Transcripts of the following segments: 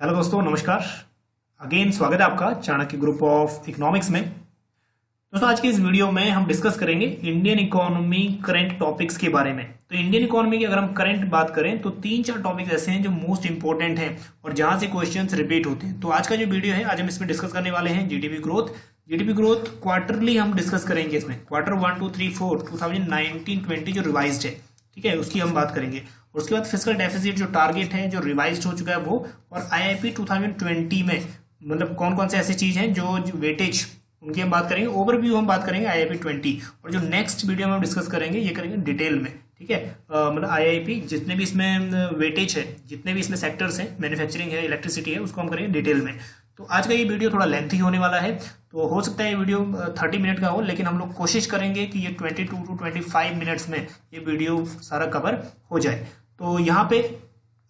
Hello दोस्तों, नमस्कार। Again स्वागत है आपका चाणक्य ग्रुप ऑफ इकोनॉमिक्स में। दोस्तों, आज की इस वीडियो में हम डिस्कस करेंगे इंडियन इकोनॉमी करंट टॉपिक्स के बारे में। तो इंडियन इकोनॉमी की अगर हम करंट बात करें तो तीन चार टॉपिक्स ऐसे हैं जो मोस्ट इंपॉर्टेंट हैं और जहां से क्वेश्चंस रिपीट होते हैं। तो आज का जो वीडियो है, आज हम इसमें डिस्कस करने वाले हैं GDP growth. GDP growth quarterly हम डिस्कस करेंगे। इसमें क्वार्टर 1, 2, 3, 4 2019-20 जो रिवाइज्ड है, ठीक है, उसकी हम बात करेंगे। और उसके बाद फिस्कल डेफिसिट जो टारगेट है, जो रिवाइज्ड हो चुका है वो, और आईआईपी 2020 में मतलब कौन कौन से ऐसी चीज हैं जो वेटेज, उनकी हम बात करेंगे। ओवरव्यू हम बात करेंगे आईआईपी 20, और जो नेक्स्ट वीडियो में हम डिस्कस करेंगे ये करेंगे डिटेल में, ठीक है। मतलब आईआईपी जितने भी इसमें वेटेज है, जितने भी इसमें सेक्टर्स हैं, मैन्युफैक्चरिंग है, इलेक्ट्रिसिटी है, उसको हम करेंगे डिटेल में। तो आज का ये वीडियो थोड़ा लेंथी होने वाला है, तो हो सकता है ये वीडियो 30 मिनट का हो, लेकिन हम लोग कोशिश करेंगे कि ये 22 to 25 मिनट्स में ये वीडियो सारा कवर हो जाए। तो यहाँ पे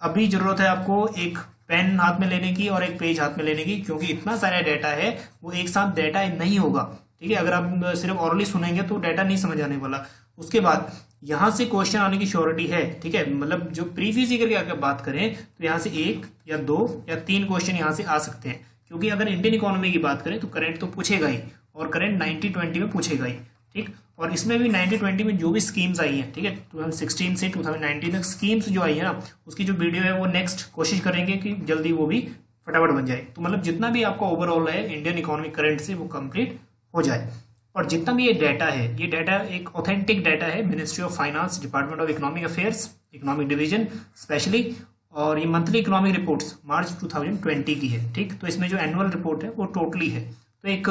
अभी जरूरत है आपको एक पेन हाथ में लेने की और एक पेज हाथ में लेने की, क्योंकि इतना सारा डाटा है, वो एक साथ डाटा नहीं होगा, ठीक है। अगर आप सिर्फ ऑरली सुनेंगे तो डाटा नहीं समझ आने वाला। उसके बाद यहाँ से क्वेश्चन आने की श्योरिटी है, ठीक है। मतलब जो प्रीवियस ईयर की अगर बात करें तो यहाँ से 1 या 2 या 3 क्वेश्चन यहाँ से आ सकते हैं, क्योंकि अगर इंडियन इकोनॉमी की बात करें तो करंट तो पूछेगा ही, और करंट 90-20 में पूछेगा ही, ठीक। और इसमें भी 90-20 में जो भी स्कीम्स आई हैं, ठीक है, 2016 से 2019 तक स्कीम्स जो आई है ना, उसकी जो वीडियो है वो नेक्स्ट कोशिश करेंगे कि जल्दी वो भी फटाफट बन जाए। तो मतलब जितना भी आपका ओवरऑल है इंडियन इकोनॉमिक करंट से, वो कंप्लीट हो जाए। और जितना भी ये डाटा है, ये डाटा एक ऑथेंटिक डाटा है ministry of finance, department of economic affairs, economic division specially. और ये मंथली इकोनॉमिक रिपोर्ट्स मार्च 2020 की है, ठीक। तो इसमें जो एनुअल रिपोर्ट है वो टोटली है, तो एक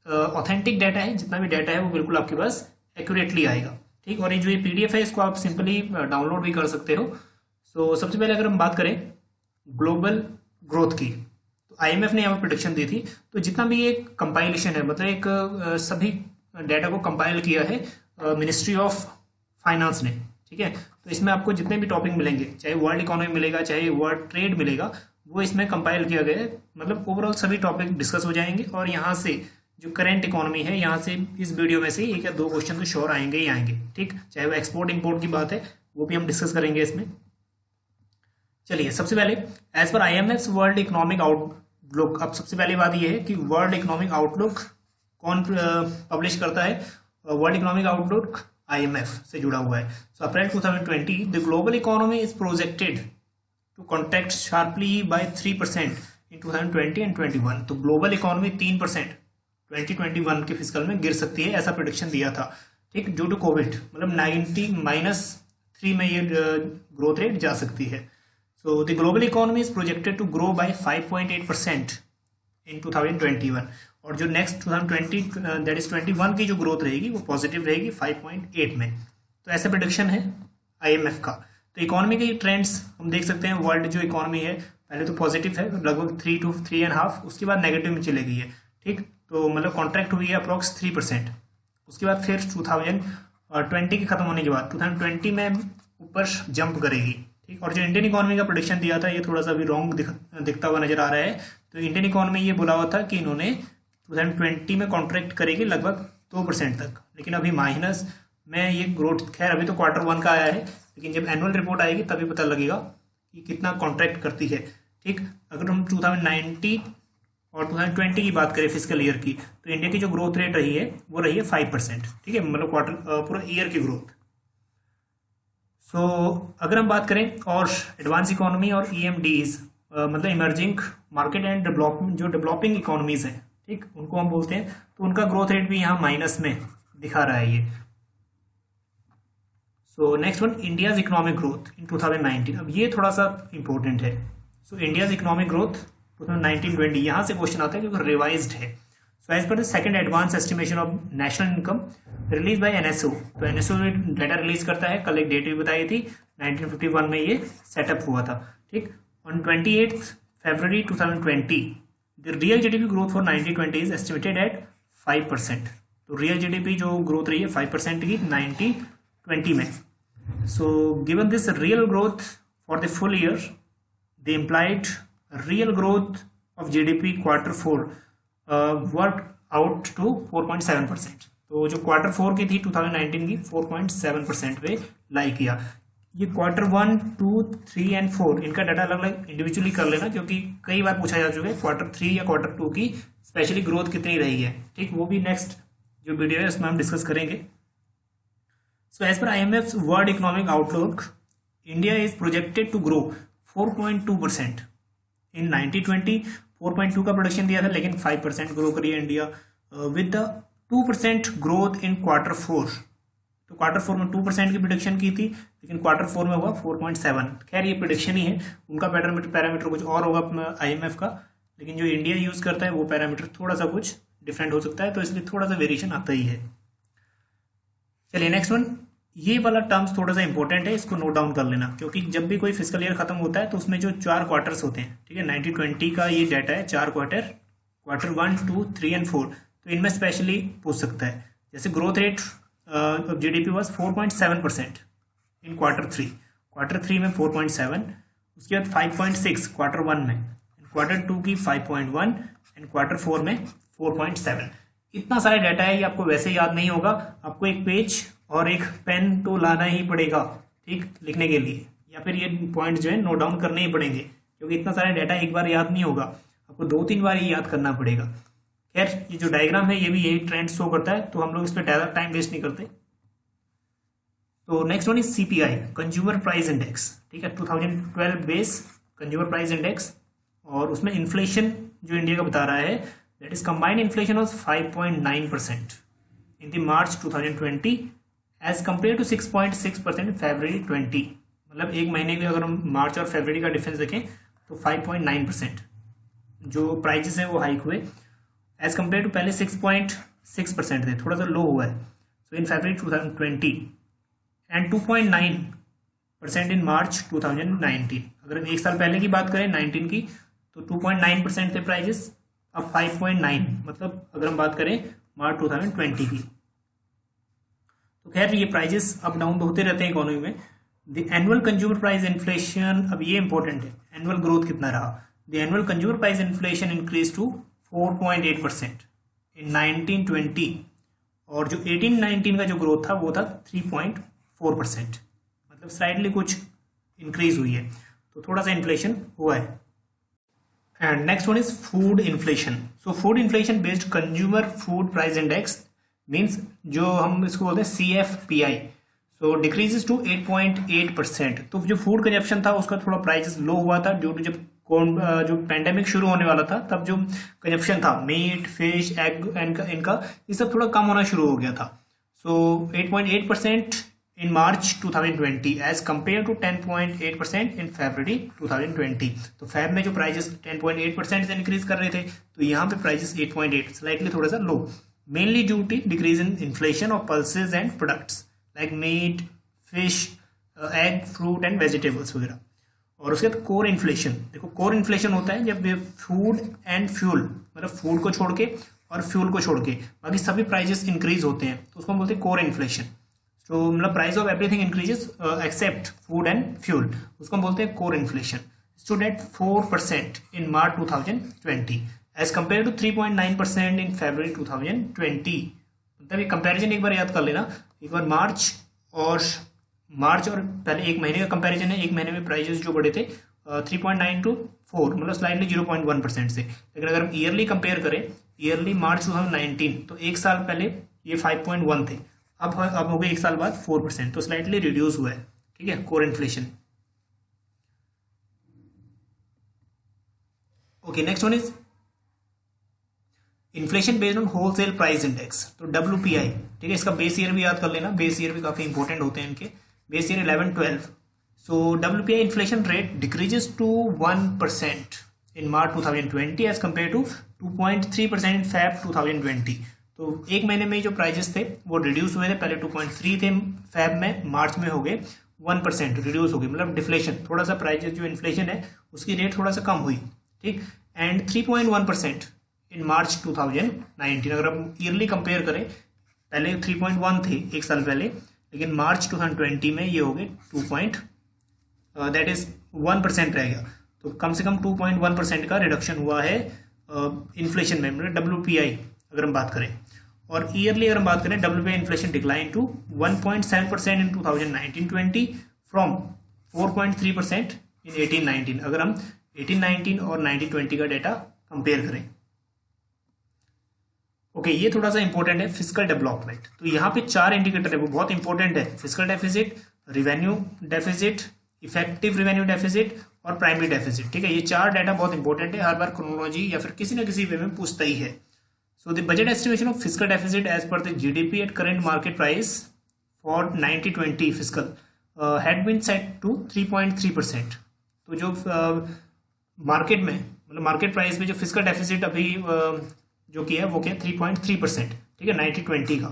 ऑथेंटिक डाटा है। जितना भी डाटा है वो बिल्कुल आपके पास एक्यूरेटली आएगा, ठीक। और ये जो ये पीडीएफ है, इसको आप सिंपली डाउनलोड भी कर सकते हो। सो सबसे पहले अगर हम बात करें ग्लोबल ग्रोथ की, तो आईएमएफ ने यहाँ पर प्रोडिक्शन दी थी। तो जितना भी ये कंपाइलेशन है, मतलब एक सभी डाटा को कंपाइल किया है मिनिस्ट्री ऑफ फाइनेंस ने, ठीक है। तो इसमें आपको जितने भी टॉपिक मिलेंगे, चाहे वर्ल्ड इकोनॉमी मिलेगा, चाहे वर्ल्ड ट्रेड मिलेगा, वो इसमें कंपाइल किया गया है। मतलब ओवरऑल सभी टॉपिक डिस्कस हो जाएंगे, और यहाँ से जो करंट इकोनॉमी है, यहाँ से इस वीडियो में से 1 या 2 क्वेश्चन तो श्योर आएंगे ही आएंगे, ठीक। चाहे वो एक्सपोर्ट इंपोर्ट की बात है, वो भी हम डिस्कस करेंगे इसमें। चलिए, सबसे पहले as per IMF world economic outlook. अब सबसे पहली बात यह है कि वर्ल्ड इकोनॉमिक आउटलुक कौन पब्लिश करता है? वर्ल्ड इकोनॉमिक आउटलुक आईएमएफ से जुड़ा हुआ है। So April 2020 the global economy is projected to contract sharply by 3% in 2020 and 21। तो ग्लोबल इकोनॉमी 3% 2021 के फिस्कल में गिर सकती है, ऐसा प्रेडिक्शन दिया था, ठीक। ड्यू टू कोविड, मतलब 90-3 में ये ग्रोथ रेट जा सकती है। So the global economy is projected to grow by 5.8% in 2021, और जो नेक्स्ट 2020 दैट इज 21 की जो ग्रोथ रहेगी वो पॉजिटिव रहेगी 5.8 में। तो ऐसा प्रेडिक्शन है आईएमएफ का। तो इकोनॉमी के ट्रेंड्स हम देख सकते हैं। वर्ल्ड जो इकोनॉमी है पहले तो पॉजिटिव है, लगभग 3 to 3.5, उसके बाद नेगेटिव में चली गई है, ठीक। तो मतलब कॉन्ट्रैक्ट हुई है अप्रॉक्स 3%। उसके बाद फिर 2020 के खत्म होने के बाद 2020 में ऊपर जंप करेगी, ठीक। और जो इंडियन इकोनॉमी का प्रेडिक्शन दिया था, ये थोड़ा सा भी रॉन्ग दिखता हुआ नजर आ रहा है। तो इंडियन इकोनॉमी ये बोला हुआ था कि इन्होंने 2020 में कॉन्ट्रैक्ट करेगी लगभग 2% तक, लेकिन अभी माइनस में ये ग्रोथ, खैर अभी तो क्वार्टर 1 का आया है, लेकिन जब एनुअल रिपोर्ट आएगी तभी पता लगेगा कि कितना कॉन्ट्रैक्ट करती है, ठीक। अगर हम 2019 और 2020 की बात करें फिस्कल ईयर की, तो इंडिया की जो ग्रोथ रेट रही है वो रही है 5%, ठीक है, मतलब क्वार्टर पूरा ईयर की ग्रोथ। सो अगर हम बात करें और एडवांस इकोनॉमी और ईएमडीज, मतलब इमर्जिंग मार्केट एंड जो डेवलपिंग इकोनॉमीज हैं, ठीक, उनको हम बोलते हैं, तो उनका ग्रोथ रेट भी यहाँ माइनस में दिखा रहा है ये। So next one, India's economic growth in 2019। अब ये थोड़ा सा इंपॉर्टेंट है। सो इंडियाज इकोनॉमिक ग्रोथ 2019-20, यहाँ से क्वेश्चन आता है क्योंकि रिवाइज्ड है। So as per the second advance estimation of national income release by NSO. तो एनएसओ डाटा रिलीज करता है, कल एक डेट भी बताई थी, 1951 में ये सेटअप हुआ था, ठीक। On 28 February 2020 the real GDP growth for 1920 is estimated eight 5%। तो रियल जीडीपी जो ग्रोथ रही है 5% की 1920 में। So given this real growth for the full year, the implied real growth of GDP quarter 4 worked out to 4.7%। तो जो quarter 4 की थी 2019 की 4.7% पे लाई किया। ये Q1, 2, 3 एंड 4 इनका डाटा अलग अलग इंडिविजुअली कर लेना, क्योंकि कई बार पूछा जा चुका है Q3 या Q2 की स्पेशली ग्रोथ कितनी रही है। ठीक, वो भी नेक्स्ट जो वीडियो है उसमें हम डिस्कस करेंगे। सो as per IMF's world economic outlook, India is projected to grow 4.2%। In 1920 4.2 का प्रोडक्शन दिया था, लेकिन 5% ग्रो करी है India with the 2% growth in Q4। तो Q4 में 2% की प्रोडिक्शन की थी, लेकिन Q4 में हुआ 4.7। खैर ये प्रोडिक्शन ही है, उनका पैरामीटर कुछ और होगा IMF का, लेकिन जो इंडिया यूज करता है वो पैरामीटर थोड़ा सा कुछ डिफरेंट हो सकता है, तो इसलिए थोड़ा सा वेरिएशन आता ही है। चलिए नेक्स्ट वन, ये वाला टर्म्स थोड़ा सा इंपॉर्टेंट है, इसको नोट डाउन कर लेना, क्योंकि जब भी कोई फिजिकल ईयर खत्म होता है तो उसमें जो 4 क्वार्टर्स होते हैं, ठीक है, 1920 का ये डाटा है, 4 क्वार्टर, Q1, 2, 3 एंड 4। तो इनमें स्पेशली पूछ सकता है, जैसे growth rate GDP was 4.7% in Q3 में 4.7, उसके बाद 5.6 Q1 में, Q2 की 5.1 एंड Q4 में 4.7। इतना सारा डाटा है, ये आपको वैसे याद नहीं होगा, आपको एक पेज और एक पेन तो लाना ही पड़ेगा, ठीक, लिखने के लिए, या फिर ये पॉइंट जो है नोट डाउन करने ही पड़ेंगे, क्योंकि इतना सारा डाटा एक बार याद नहीं होगा, आपको 2-3 बार ही याद करना पड़ेगा। खैर ये जो डायग्राम है ये भी यही ट्रेंड शो करता है, तो हम लोग इस पर ज़्यादा टाइम वेस्ट नहीं करते। तो next one is CPI, consumer price index, ठीक है, 2012 बेस कंज्यूमर प्राइस इंडेक्स, और उसमें इन्फ्लेशन जो इंडिया का बता रहा है, that is combined inflation was 5.9% in the March 2020 as compare to 6.6% in February 20। मतलब एक महीने के अगर हम मार्च और फरवरी का डिफरेंस देखें तो 5.9% जो प्राइजेस हैं वो हाइक हुए, एज कम्पेयर टू पहले 6.6% थे, थोड़ा सा लो हुआ है। सो इन February 2020 एंड 2.9% इन मार्च 2019। अगर एक साल पहले की बात करें 19 की, तो 2.9% थे प्राइजेस, अब 5.9, मतलब अगर हम बात करें मार्च 2020 की। तो खैर ये प्राइजेस अप डाउन तो होते रहते हैं इकोनॉमी में। The annual consumer price inflation, अब ये इंपॉर्टेंट है, एनुअल ग्रोथ कितना रहा। The annual consumer price inflation increase to 4.8% in 1920, और जो 18-19 का जो ग्रोथ था वो था 3.4%, मतलब स्लाइटली कुछ इंक्रीज हुई है, तो थोड़ा सा इन्फ्लेशन हुआ है। And next one is food inflation. So food inflation based consumer food price index means जो हम इसको बोलते हैं CFPI, सो डिक्रीजेस टू 8.8%। तो जो फूड कंजप्शन था उसका थोड़ा प्राइसेस लो हुआ था ड्यू टू जो पैंडेमिक शुरू होने वाला था, तब जो कंजप्शन था मीट, फिश, एग इनका ये सब थोड़ा कम होना शुरू हो गया था। So 8.8% in March 2020 as compare to 10.8% in February 2020। तो फेब में जो प्राइजेस 10.8% से इंक्रीज कर रहे थे, तो यहाँ पे प्राइजेस 8.8, स्लाइटली थोड़ा सा low, mainly due to decrease in inflation of pulses and products like meat, fish, egg, fruit and vegetables वगैरह। और उसके बाद कोर इन्फ्लेशन, देखो कोर इन्फ्लेशन होता है जब फूड एंड फ्यूल, मतलब फूड को छोड़ के और फ्यूल को छोड़ के बाकी सभी प्राइजेस इंक्रीज होते हैं, तो उसको हम बोलते हैं कोर इन्फ्लेशन। तो मतलब price of everything increases except food and fuel, उसको हम बोलते हैं core inflation. Stood at 4% in March 2020 as compare to 3.9% in February 2020। मतलब ये कंपैरिजन एक बार याद कर लेना, एक बार मार्च और पहले एक महीने का कंपैरिजन है, एक महीने में प्राइजेस जो बढ़े थे 3.9 to 4, मतलब स्लाइडली 0.1% से। लेकिन अगर हम ईयरली कंपेयर करें, ईयरली मार्च 2019, तो एक साल पहले ये 5.1 थे, अब हो गए एक साल बाद 4%, तो स्लाइटली रिड्यूस हुआ है, ठीक है, core inflation. Okay, next one is inflation based on wholesale price index, तो WPI, ठीक है, इसका बेस ईयर भी याद कर लेना, बेस ईयर भी काफी इंपॉर्टेंट होते हैं इनके, base year 11-12। So WPI inflation rate decreases to 1% in March 2020 as compare to 2.3% in Feb 2020। तो एक महीने में जो प्राइजेस थे वो रिड्यूस हुए थे, पहले 2.3 थे Feb में, मार्च में हो गए 1% रिड्यूस हो गए, मतलब डिफ्लेशन, थोड़ा सा प्राइजेस जो इन्फ्लेशन है उसकी रेट थोड़ा सा कम हुई, ठीक। एंड 3.1% इन मार्च 2019। अगर हम ईयरली कंपेयर करें, पहले 3.1 थे एक साल पहले, लेकिन मार्च 2020 में ये हो गए 1% रह गया, तो कम से कम 2.1% का रिडक्शन हुआ है इन्फ्लेशन में, मतलब WPI अगर हम बात करें। और ईयरली अगर हम बात करें, WPI inflation decline to 1.7% in 2019-20 from 4.3% in 18-19, अगर हम 18-19 और 19-20 का डेटा कंपेयर करें। ओके, ये थोड़ा सा इंपॉर्टेंट है, फिजिकल डेवलपमेंट। तो यहाँ पे 4 इंडिकेटर है, वो बहुत इंपॉर्टेंट है, physical deficit, revenue deficit, effective revenue deficit और प्राइमरी डेफिसिट। ठीक है, ये 4 डाटा बहुत इंपॉर्टेंट है, हर बार क्रोनोलॉजी या फिर किसी न किसी वे में पूछता ही है। So the budget estimation of physical deficit as per the GDP at current market price for 1920 physical had been set to 3.3%। तो जो मार्केट में, मतलब मार्केट प्राइस में जो फिजिकल डेफिसिट अभी जो किया है वो क्या, 3.3%। ठीक है, 1920 का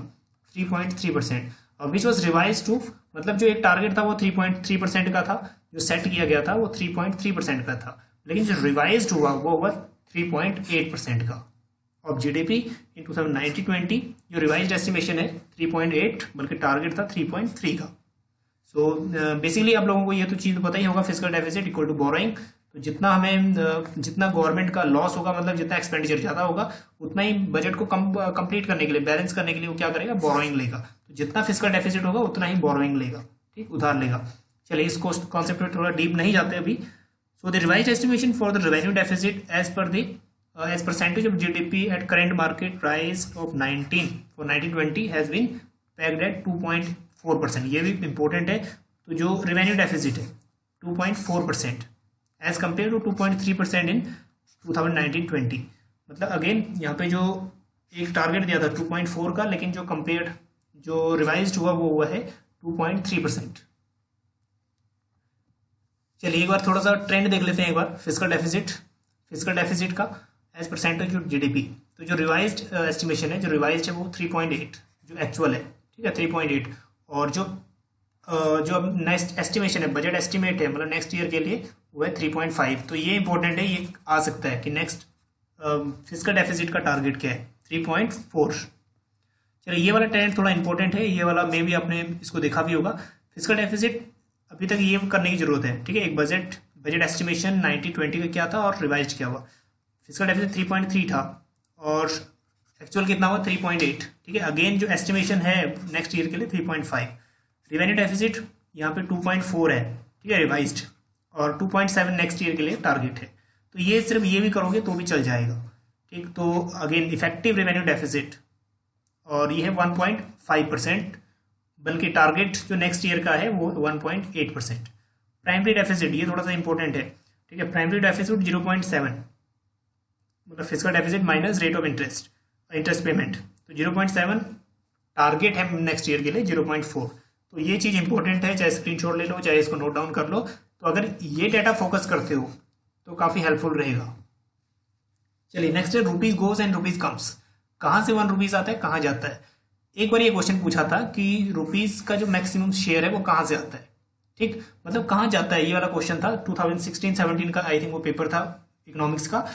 3.3%, विच वॉज रिवाइज टू, मतलब जो एक टारगेट था वो 3.3% का था, जो सेट किया गया था वो 3.3% का था, लेकिन जो रिवाइज हुआ वो हुआ 3.8% का ऑफ जीडीपी इन 2019-20। जो रिवाइज्ड एस्टिमेशन है 3.8, बल्कि टारगेट था 3.3 का। सो बेसिकली आप लोगों को ये तो चीज़ पता ही होगा, physical deficit equal to borrowing. तो जितना हमें जितना गवर्नमेंट का लॉस होगा, मतलब जितना एक्सपेंडिचर ज़्यादा होगा, उतना ही बजट को कंप्लीट करने के लिए, बैलेंस करने के लिए वो क्या करेगा, बोरोइंग लेगा। तो जितना फिजिकल डेफिसिट होगा उतना ही बोरोइंग लेगा, ठीक, उधार लेगा। चलिए इस कॉन्सेप्ट में थोड़ा डीप नहीं जाते अभी। So the revised estimation for the revenue deficit as per the as percentage of GDP at current market price of 1920 has been pegged at 2.4%। ये भी important है। तो जो revenue deficit है 2.4% as compared to 2.3% in 2019-20। मतलब again यहाँ पे जो एक टारगेट दिया था 2.4 का, लेकिन जो कंपेयर्ड जो रिवाइज्ड हुआ वो हुआ है 2.3%। चलिए एक बार थोड़ा सा ट्रेंड देख लेते हैं एक बार फिजिकल डेफिसिट का एज परसेंटेज ऑफ जीडीपी। तो जो रिवाइज्ड एस्टिमेशन है, जो रिवाइज्ड है वो 3.8, जो एक्चुअल है, ठीक है 3.8, और जो अब नेक्स्ट एस्टिमेशन है, बजट एस्टिमेट है, मतलब नेक्स्ट ईयर के लिए वो है 3.5। तो ये इंपॉर्टेंट है, ये आ सकता है कि नेक्स्ट फिजिकल डेफिसिट का टारगेट क्या है, 3.4। चलिए ये वाला ट्रेंड थोड़ा इंपॉर्टेंट है, ये वाला मे भी आपने इसको देखा भी होगा। फिजिकल डेफिसिट अभी तक ये करने की जरूरत है, ठीक है। एक बजट एस्टिमेशन 1920 का क्या था और रिवाइज्ड क्या हुआ। फिजिकल डेफिसिट 3.3 था और एक्चुअल कितना हुआ 3.8, ठीक है। अगेन जो एस्टिमेशन है नेक्स्ट ईयर के लिए 3.5। रिवेन्यू डेफिसिट यहाँ पे 2.4 है, ठीक है रिवाइज्ड, और 2.7 नेक्स्ट ईयर के लिए टारगेट है। तो ये सिर्फ ये भी करोगे तो भी चल जाएगा, ठीक। तो अगेन इफेक्टिव रेवेन्यू डेफिसिट, और ये है 1.5%, बल्कि टारगेट जो नेक्स्ट ईयर का है वो 1.8%। प्राइमरी डेफिसिट ये थोड़ा सा इंपॉर्टेंट है, ठीक है। प्राइमरी डेफिसिट 0.7, मतलब physical deficit minus rate of interest payment, तो 0.7 टारगेट है नेक्स्ट ईयर के लिए 0.4। तो ये चीज़ इंपॉर्टेंट है, चाहे स्क्रीनशॉट ले लो चाहे इसको नोट डाउन कर लो। तो अगर ये डाटा फोकस करते हो तो काफ़ी हेल्पफुल रहेगा। चलिए नेक्स्ट है rupees goes and rupees comes. कहाँ से 1 रुपीज आता है, कहाँ जाता है। एक बार ये क्वेश्चन पूछा था कि रुपीज का जो मैक्सिमम शेयर है वो कहाँ से आता है, ठीक, मतलब कहाँ जाता है, ये वाला क्वेश्चन था 2016-17 का, आई थिंक वो पेपर था इकोनॉमिक्स का।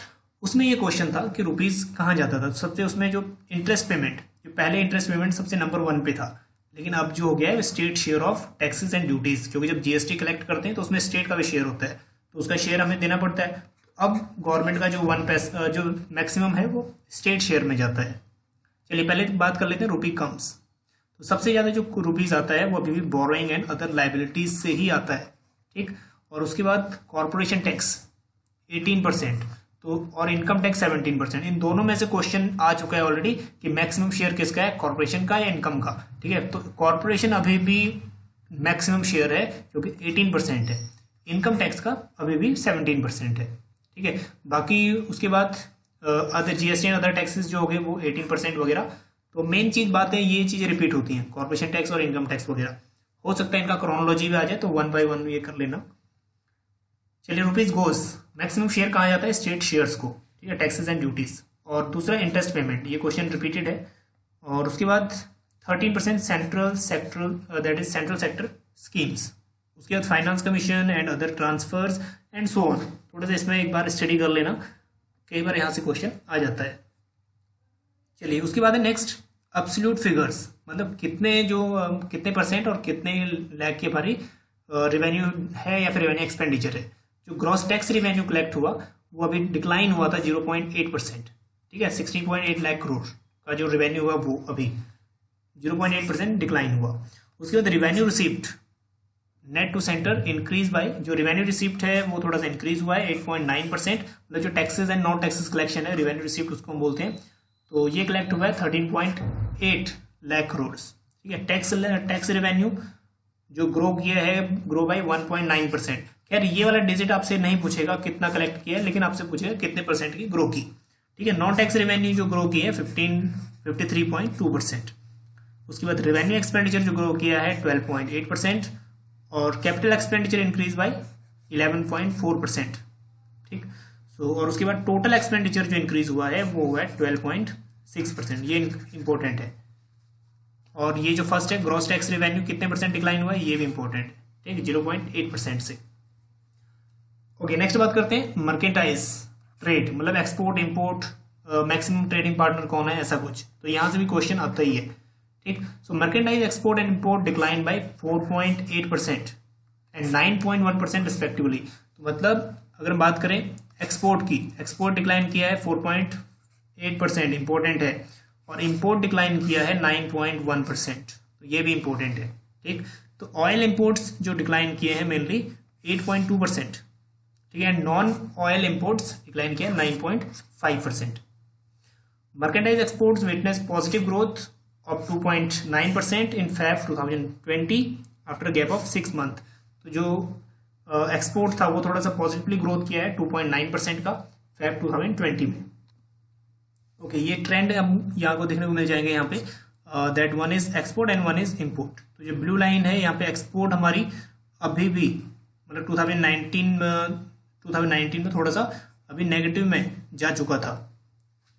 उसमें ये क्वेश्चन था कि रुपीज कहाँ जाता था। सबसे उसमें जो इंटरेस्ट पेमेंट, जो पहले इंटरेस्ट पेमेंट सबसे नंबर 1 पे था, लेकिन अब जो हो गया है state share of taxes and duties, क्योंकि जब जीएसटी कलेक्ट करते हैं तो उसमें स्टेट का भी शेयर होता है, तो उसका शेयर हमें देना पड़ता है। अब गवर्नमेंट का जो 1 पैसा जो मैक्सिमम है वो स्टेट शेयर में जाता है। चलिए पहले बात कर लेते हैं रुपी कम्स। तो सबसे ज़्यादा जो रुपीज आता है वो अभी भी बोरोइंग एंड अदर लाइबिलिटीज से ही आता है, ठीक। और उसके बाद कॉर्पोरेशन टैक्स 18%, तो और इनकम टैक्स 17%। इन दोनों में से क्वेश्चन आ चुका है ऑलरेडी कि मैक्सिमम शेयर किसका है, कॉर्पोरेशन का या इनकम का, ठीक है। तो कॉर्पोरेशन अभी भी मैक्सिमम शेयर है जो कि 18% है, इनकम टैक्स का अभी भी 17% है, ठीक है। बाकी उसके बाद other GST and other taxes जो हो गए वो 18% वगैरह। तो मेन चीज बात है, ये चीजें रिपीट होती हैं, कॉर्पोरेशन टैक्स और इनकम टैक्स वगैरह। हो सकता है इनका क्रोनोलॉजी भी आ जाए तो 1 by 1 ये कर लेना। चलिए रुपीज गोज, मैक्सिमम शेयर कहाँ जाता है, स्टेट शेयर्स को, ठीक है, टैक्सेस एंड ड्यूटीज। और दूसरा इंटरेस्ट पेमेंट, ये क्वेश्चन रिपीटेड है। और उसके बाद 13% सेंट्रल सेक्टर स्कीम्स। उसके बाद finance commission and other transfers and so on. थोड़ा सा इसमें एक बार स्टडी कर लेना, कई बार यहाँ से क्वेश्चन आ जाता है। चलिए उसके बाद है नेक्स्ट एब्सोल्यूट फिगर्स, मतलब कितने परसेंट और कितने लाख के भारी रेवेन्यू है या फिर रेवेन्यू एक्सपेंडिचर है। जो ग्रॉस टैक्स रेवेन्यू कलेक्ट हुआ वो अभी डिक्लाइन हुआ था 0.8%, ठीक है। 16.8 लाख करोड़ का जो रेवेन्यू हुआ वो अभी 0.8% डिक्लाइन हुआ। उसके बाद revenue received net to centre increase by, जो रेवेन्यू रिसिप्ट है वो थोड़ा सा इंक्रीज हुआ है 8.9%, मतलब जो taxes and non taxes collection है, रेवेन्यू रिसिप्ट उसको हम बोलते हैं, तो ये कलेक्ट हुआ है 13.8 लाख करोड़। ठीक है, टैक्स रेवेन्यू जो ग्रो किया है, ग्रो बाय 1.9%। खैर ये वाला डिजिट आपसे नहीं पूछेगा कितना कलेक्ट किया है, लेकिन आपसे पूछेगा कितने परसेंट की ग्रो की। ठीक है, नॉन टैक्स रेवेन्यू जो ग्रो की है 53.2%। उसके बाद रेवेन्यू एक्सपेंडिचर जो ग्रो किया है 12.8%, और कैपिटल एक्सपेंडिचर इंक्रीज बाय 11.4%। ठीक, सो और उसके बाद टोटल एक्सपेंडिचर जो इंक्रीज हुआ है वो हुआ है 12.6%। ये इंपॉर्टेंट है। और ये जो फर्स्ट है ग्रॉस टैक्स रेवेन्यू कितने परसेंट डिक्लाइन हुआ है, ये भी इंपॉर्टेंट है। ठीक, 0.8% से। ओके, नेक्स्ट बात करते हैं मर्केंटाइज ट्रेड, मतलब export import, maximum trading partner कौन है, ऐसा कुछ। तो यहां से भी क्वेश्चन आता ही है। ठीक, so merchandise export and import decline by 4.8% and 9.1% respectively. तो मतलब अगर हम बात करें एक्सपोर्ट की, एक्सपोर्ट डिक्लाइन किया है 4.8%, इंपॉर्टेंट है, और इंपोर्ट डिक्लाइन किया है 9.1%, तो ये भी इंपॉर्टेंट है। ठीक, तो ऑयल इंपोर्ट्स जो डिक्लाइन किए हैं मेनली 8.2%। ठीक है, नॉन ऑयल इंपोर्ट्स डिक्लाइन किया 9.5%। Merchandise exports witness positive growth of 2.9% in Feb 2020 after gap of 6 month. तो जो एक्सपोर्ट था वो थोड़ा सा पॉजिटिवली ग्रोथ किया है 2.9% का Feb 2020 में। ओके, ये ट्रेंड हम यहाँ को देखने को मिल जाएंगे यहाँ पे, that one is export and one is import. तो जो ब्लू लाइन है यहाँ पे एक्सपोर्ट हमारी अभी भी मतलब 2019 में थोड़ा सा अभी नेगेटिव में जा चुका था।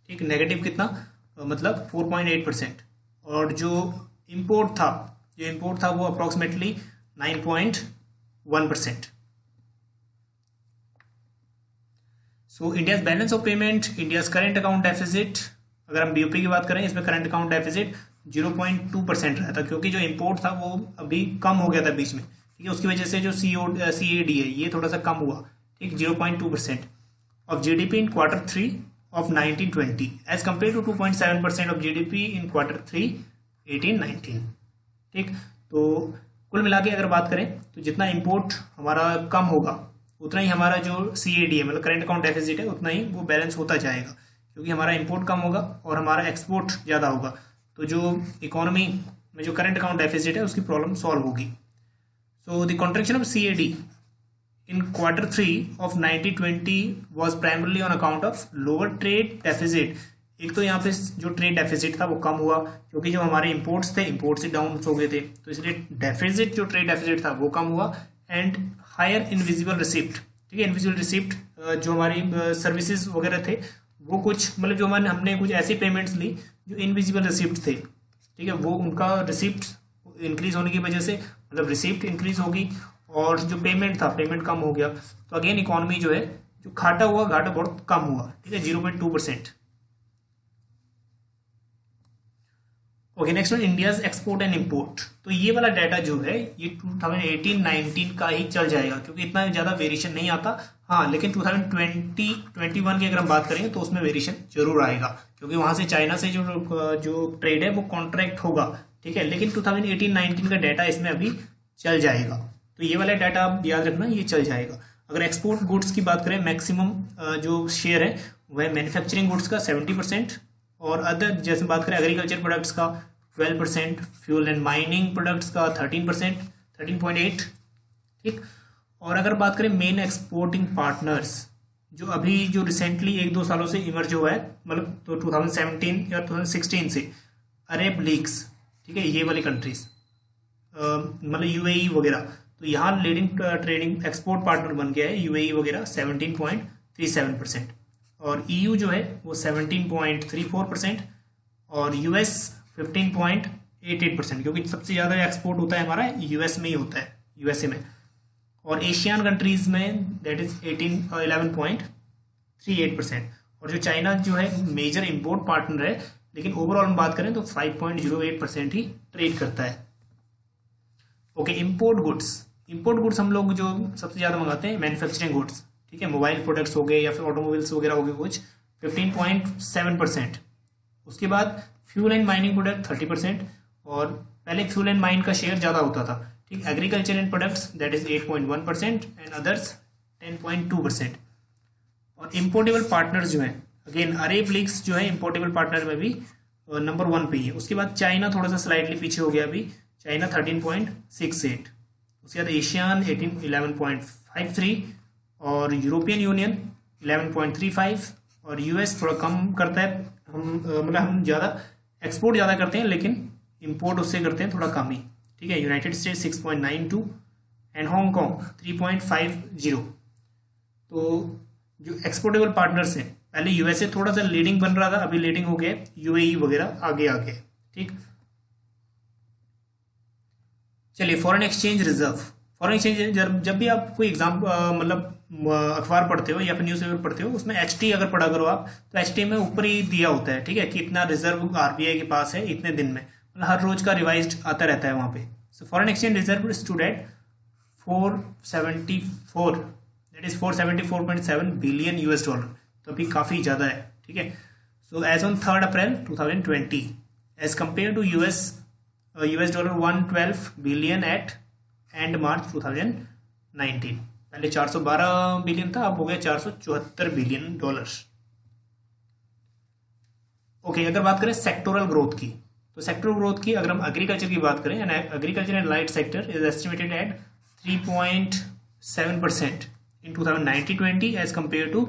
ठीक, नेगेटिव कितना, मतलब 4.8%, और जो इंपोर्ट था वो approximately 9.1%। So India's balance of payment, India's current account deficit, अगर हम बीओपी की बात करें इसमें करंट अकाउंट डेफिसिट 0.2% रहा था, क्योंकि जो इंपोर्ट था वो अभी कम हो गया था बीच में। ठीक है, उसकी वजह से जो CAD है ये थोड़ा सा कम हुआ। ठीक, 0.2% of GDP in Q3 of 1920 as compared to 2.7% of GDP in Q3 1819। ठीक, तो कुल मिला के अगर बात करें तो जितना इंपोर्ट हमारा कम होगा उतना ही हमारा जो CAD है मतलब करंट अकाउंट डेफिसिट है उतना ही वो बैलेंस होता जाएगा, क्योंकि हमारा इंपोर्ट कम होगा और हमारा एक्सपोर्ट ज़्यादा होगा, तो जो इकोनॉमी में जो करंट अकाउंट डेफिसिट है उसकी प्रॉब्लम सॉल्व होगी। So the contraction of CAD in Q3 of 1920 was primarily on account of lower trade deficit। एक तो यहाँ पे जो ट्रेड डेफिसिट था वो कम हुआ, क्योंकि जो हमारे इंपोर्ट्स थे इंपोर्ट्स से डाउन हो गए थे, तो इसलिए डेफिसिट जो ट्रेड डेफिसिट था वो कम हुआ। एंड हायर इनविजिबल रिसिप्ट, ठीक है, इनविजिबल रिसिप्ट जो हमारी सर्विसेज वगैरह थे वो कुछ मतलब जो हमने कुछ ऐसी पेमेंट्स ली जो इनविजिबल रिसिप्ट थे। ठीक है, वो उनका रिसिप्ट इंक्रीज होने की वजह से मतलब रिसिप्ट इंक्रीज होगी और जो पेमेंट था पेमेंट कम हो गया, तो अगेन इकोनॉमी जो है जो घाटा बहुत कम हुआ। ठीक है, 0.2%। Okay, next one India's export and import. तो ये वाला डाटा जो है ये 2018-19 का ही चल जाएगा, क्योंकि इतना ज्यादा वेरिएशन नहीं आता। हाँ, लेकिन 2020-21 की अगर हम बात करें तो उसमें वेरिएशन जरूर आएगा, क्योंकि वहां से चाइना से जो ट्रेड है वो कॉन्ट्रैक्ट होगा। ठीक है, लेकिन 2018-19 का डाटा इसमें अभी चल जाएगा, तो ये वाला डाटा आप याद रखना, ये चल जाएगा। अगर एक्सपोर्ट गुड्स की बात करें, मैक्सिमम जो शेयर है वह मैन्युफैक्चरिंग गुड्स का 70%, और अदर जैसे बात करें एग्रीकल्चर प्रोडक्ट्स का 12%, फ्यूल एंड माइनिंग प्रोडक्ट्स का 13%, 13.8। ठीक, और अगर बात करें मेन एक्सपोर्टिंग पार्टनर्स जो अभी जो रिसेंटली 1-2 सालों से इमर्ज हुआ है, मतलब तो 2017 या 2016 से अरब लीग्स, ठीक है, ये वाली कंट्रीज मतलब UAE वगैरह, तो यहाँ लीडिंग ट्रेडिंग एक्सपोर्ट पार्टनर बन गया है UAE वगैरह 17.37%, और EU जो है वो 17.34%, और US 15.88%, क्योंकि सबसे ज़्यादा एक्सपोर्ट होता है हमारा US में ही होता है, USA में। और एशियन कंट्रीज में दैट इज 11.38%, और जो चाइना जो है मेजर इंपोर्ट पार्टनर है, लेकिन ओवरऑल हम बात करें तो 5.08% ही ट्रेड करता है। ओके, इंपोर्ट गुड्स हम लोग जो सबसे ज़्यादा मंगाते हैं मैन्युफैक्चरिंग गुड्स, ठीक है, मोबाइल प्रोडक्ट्स हो गए या फिर ऑटोमोबाइल्स वगैरह हो गए कुछ, 15.7%। उसके बाद फ्यूल एंड माइनिंग प्रोडक्ट 30%, और पहले फ्यूल एंड माइन का शेयर ज़्यादा होता था, ठीक, agriculture and products that is 8.1% and others 10.2%। और इम्पोर्टेबल पार्टनर्स जो हैं, अगेन अरब लीग्स जो है इम्पोर्टेबल पार्टनर में भी नंबर 1 पे ही है। उसके बाद चाइना थोड़ा सा स्लाइडली पीछे हो गया अभी, चाइना 13.68, उसके बाद एशियान 11.53 और यूरोपियन यूनियन 11.35 और यूएस थोड़ा कम करता है। हम ज़्यादा एक्सपोर्ट ज़्यादा करते हैं लेकिन इंपोर्ट उससे करते हैं थोड़ा कम ही, ठीक है। United states 6.92 and Hong Kong 3.50। तो जो एक्सपोर्टेबल पार्टनर्स हैं, पहले यूएसए थोड़ा सा लीडिंग बन रहा था, अभी लीडिंग हो गया, यूएई वगैरह आगे आगे, ठीक। चलिए foreign exchange reserve. Foreign exchange जब भी आप कोई एग्जाम मतलब अखबार पढ़ते हो या फिर न्यूज़पेपर पढ़ते हो, उसमें एचटी अगर पढ़ा करो आप, तो एचटी में ऊपर ही दिया होता है, ठीक है, कि इतना रिजर्व आरबीआई के पास है इतने दिन में, मतलब हर रोज का रिवाइज्ड आता रहता है वहां पे। So foreign exchange reserve stood at 474, that is 474.7 billion US dollar, तो अभी काफी ज्यादा है, ठीक है। So as on 3 April 2020 as compare to US dollar 112 billion at end March 2019। पहले 412 बिलियन था, अब हो गया 474 बिलियन डॉलर। ओके, अगर बात करें सेक्टोरल ग्रोथ की, तो सेक्टोरल ग्रोथ की अगर हम एग्रीकल्चर की बात करें, agriculture and light sector is estimated at 3.7% in 2019-20 as compare to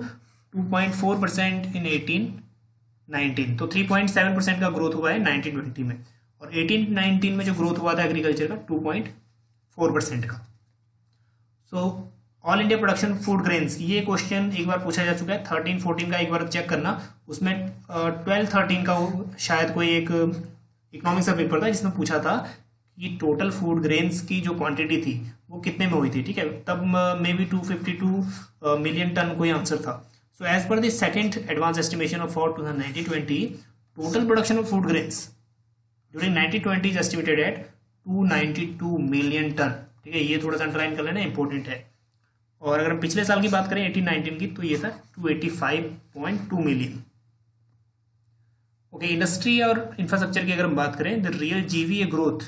2.4% in 18-19। तो 3.7% का ग्रोथ हुआ है 19-20 में, और 18-19 में जो ग्रोथ हुआ था एग्रीकल्चर का 2.4% का। So all India production food grains, ये क्वेश्चन एक बार पूछा जा चुका है, 13-14 का एक बार चेक करना, उसमें 12-13 का शायद कोई एक इकोनॉमिक्स का पेपर था जिसमें पूछा था कि टोटल फूड ग्रेन्स की जो क्वांटिटी थी वो कितने में हुई थी, ठीक है। तब मे बी 252 मिलियन टन कोई आंसर था। So as per the second advance estimation of for 2019-20 total production of food grains during 1920 is estimated at 292 million ton, ठीक है। ये थोड़ा सा अंडरलाइन कर लेना, इंपॉर्टेंट है। और अगर हम पिछले साल की बात करें 18-19 की, तो ये था 285.2 मिलियन। ओके, इंडस्ट्री और इंफ्रास्ट्रक्चर की अगर हम बात करें, the real GVA growth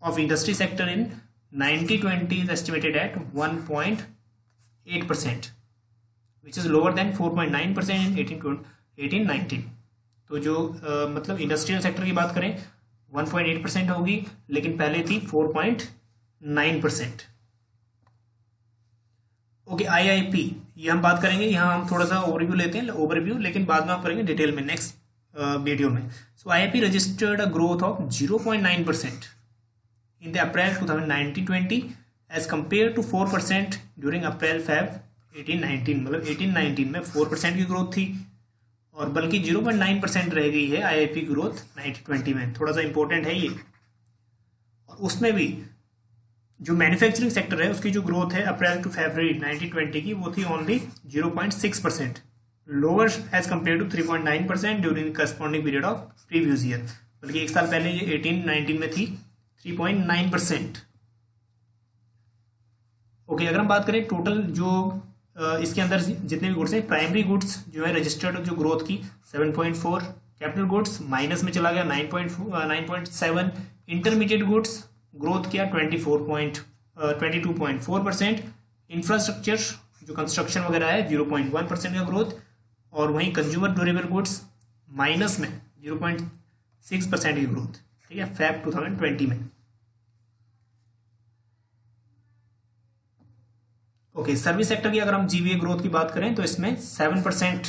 of industry sector in 1920 is estimated eight 1.8%, which is lower than 4.9% इन 18-19। तो जो मतलब इंडस्ट्रियल सेक्टर की बात करें 1.8% होगी, लेकिन पहले थी 4.9%। ओके, आईआईपी ये हम बात करेंगे, यहाँ हम थोड़ा सा ओवरव्यू लेते हैं, ओवरव्यू, लेकिन बाद में हम करेंगे डिटेल में नेक्स्ट वीडियो में। So IIP registered a growth of 0.9% in the April 2019-20 as compare to 4% during April Feb 18-19। मतलब 18-19 में 4% की ग्रोथ थी, और बल्कि 0.9% रह गई है आईआईपी ग्रोथ 19-20 में। थोड़ा सा इंपॉर्टेंट है ये। और उसमें भी जो मैन्युफैक्चरिंग सेक्टर है उसकी जो ग्रोथ है अप्रैल टू फरवरी 19-20 की, वो थी only 0.6%, lower as compare to 3.9% during corresponding period of previous year. बल्कि एक साल पहले ये 18-19 में थी 3.9%। ओके, अगर हम बात करें टोटल जो इसके अंदर जितने भी गुड्स हैं, प्राइमरी गुड्स जो है रजिस्टर्ड जो ग्रोथ की 7.4, कैपिटल गुड्स माइनस में चला गया 9.7, इंटरमीडिएट गुड्स ग्रोथ किया 22.4%, इंफ्रास्ट्रक्चर जो कंस्ट्रक्शन वगैरह है 0.1% का ग्रोथ, और वहीं कंज्यूमर ड्यूरेबल गुड्स माइनस में 0.6% की ग्रोथ, ठीक है, फेब 2020 में। ओके, सर्विस सेक्टर की अगर हम जीवीए ग्रोथ की बात करें तो इसमें 7%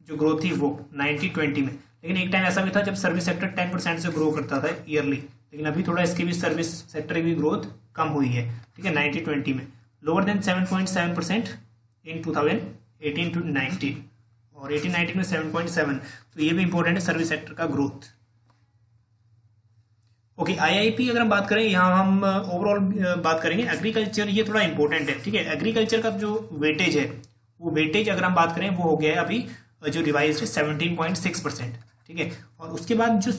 जो ग्रोथ थी वो 19-20 में, लेकिन एक टाइम ऐसा भी था जब सर्विस सेक्टर 10% से ग्रो करता था ईयरली, लेकिन अभी थोड़ा इसकी भी सर्विस सेक्टर की ग्रोथ कम हुई है, ठीक है, 19-20 में, लोअर देन 7.7% इन 2018-19, और 18-19 में 7.7, तो ये भी इंपॉर्टेंट है सर्विस सेक्टर का ग्रोथ। ओके, आईआईपी अगर हम बात करें, यहाँ हम ओवरऑल बात करेंगे एग्रीकल्चर, ये थोड़ा इंपॉर्टेंट है, ठीक है। एग्रीकल्चर का जो वेटेज है, वो वेटेज अगर हम बात करें वो हो गया है अभी जो रिवाइज है 17.6%, ठीक है। और उसके बाद जो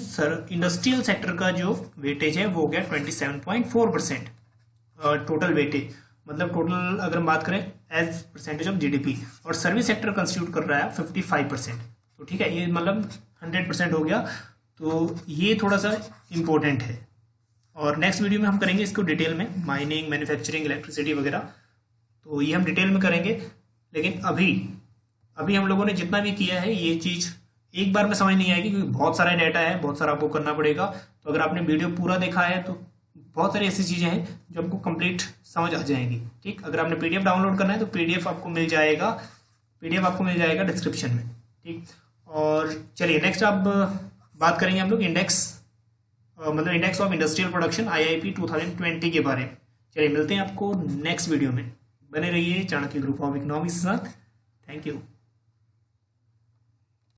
इंडस्ट्रियल सेक्टर का जो वेटेज है वो हो गया 27.4% टोटल वेटेज, मतलब टोटल अगर हम बात करें एज परसेंटेज ऑफ जीडीपी, और सर्विस सेक्टर कंस्टिट्यूट कर रहा है 55%, तो ठीक है, ये मतलब 100% हो गया, तो ये थोड़ा सा इंपॉर्टेंट है। और नेक्स्ट वीडियो में हम करेंगे इसको डिटेल में, माइनिंग, मैन्युफैक्चरिंग, इलेक्ट्रिसिटी वगैरह, तो ये हम डिटेल में करेंगे। लेकिन अभी हम लोगों ने जितना भी किया है ये चीज़ एक बार में समझ नहीं आएगी, क्योंकि बहुत सारा डाटा है, बहुत सारा आपको करना पड़ेगा। तो अगर आपने वीडियो पूरा देखा है तो बहुत सारी ऐसी चीज़ें हैं जो आपको कंप्लीट समझ आ जाएंगी। ठीक, अगर आपने पीडीएफ डाउनलोड करना है तो पीडीएफ आपको मिल जाएगा डिस्क्रिप्शन में। ठीक, और चलिए नेक्स्ट अब बात करेंगे हम लोग index of industrial production IIP 2020 के बारे में। चलिए मिलते हैं आपको नेक्स्ट वीडियो में। बने रहिए चाणक्य ग्रुप ऑफ इकोनॉमिक्स के साथ। Thank you.